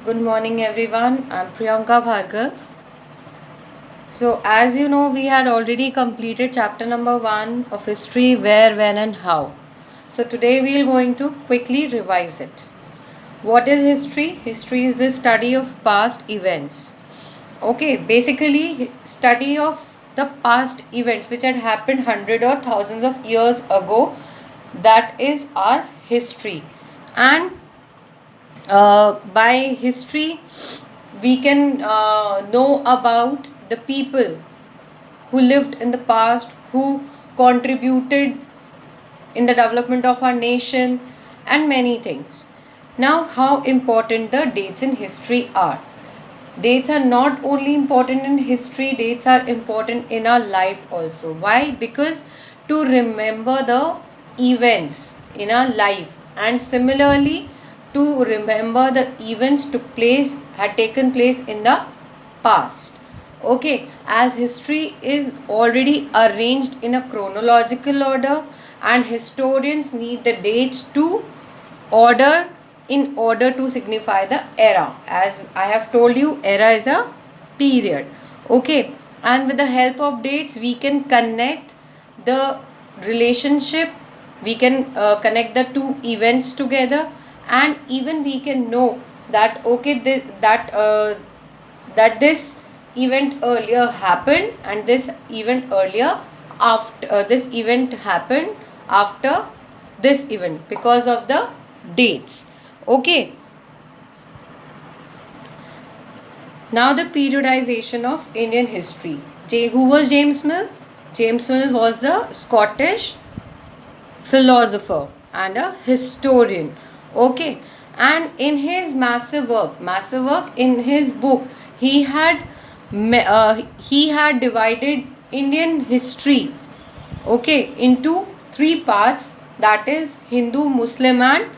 Good morning, everyone. I'm Priyanka Bhargav. So, as you know, we had already completed chapter number 1 of history where, when, and how. So, today we are going to quickly revise it. What is history? History is the study of past events. Okay, basically, study of the past events which had happened hundred or thousands of years ago. That is our history. And by history we can know about the people who lived in the past, who contributed in the development of our nation, and many things. Now, how important the dates in history are. Dates are not only important in history, dates are important in our life also. Why? Because to remember the events in our life, and similarly to remember the events had taken place in the past. Okay, as history is already arranged in a chronological order, and historians need the dates to order in order to signify the era. As I have told you, era is a period. Okay, and with the help of dates we can connect the relationship, we can connect the two events together, and even we can know that okay, that this event earlier happened, and this event earlier after this event happened after this event because of the dates. Okay, now the periodization of Indian history. Who was James Mill? James Mill was the Scottish philosopher and a historian. Okay, and in his massive work in his book, he had divided Indian history, okay, into three parts, that is Hindu, Muslim, and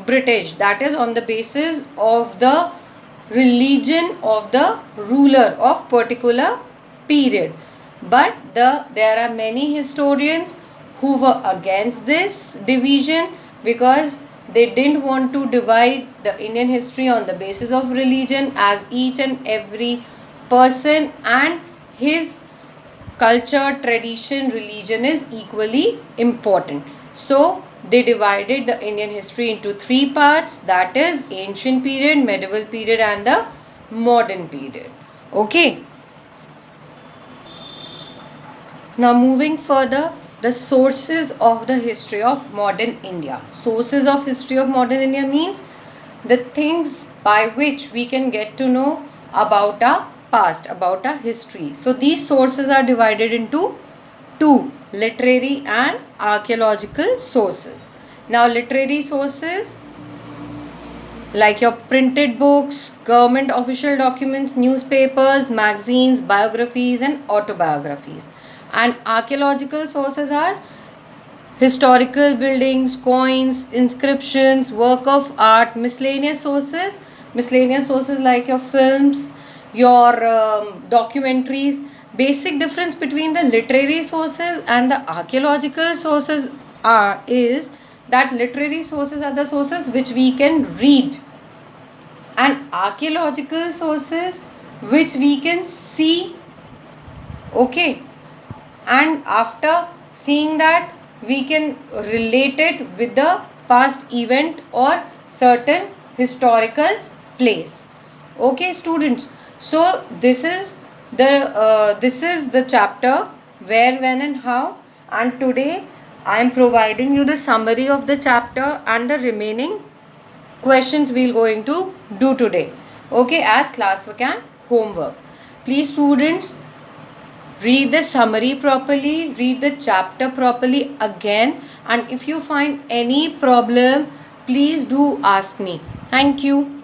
British. That is on the basis of the religion of the ruler of particular period. But there are many historians who were against this division, because they didn't want to divide the Indian history on the basis of religion, as each and every person and his culture, tradition, religion is equally important. So they divided the Indian history into three parts, that is ancient period, medieval period, and the modern period. Okay. Now moving further, the sources of the history of modern India. Sources of history of modern India means the things by which we can get to know about our past, about our history. So these sources are divided into two: literary and archaeological sources. Now literary sources like your printed books, government official documents, newspapers, magazines, biographies, and autobiographies. And archaeological sources are historical buildings, coins, inscriptions, work of art, miscellaneous sources like your films, your documentaries. Basic difference between the literary sources and the archaeological sources is that literary sources are the sources which we can read, and archaeological sources which we can see. Okay, and after seeing that we can relate it with the past event or certain historical place. Okay, students, so this is the chapter where, when, and how, and today I am providing you the summary of the chapter and the remaining questions we're going to do today, okay, as classwork and homework. Please, students, read the summary properly, read the chapter properly again, and if you find any problem, please do ask me. Thank you.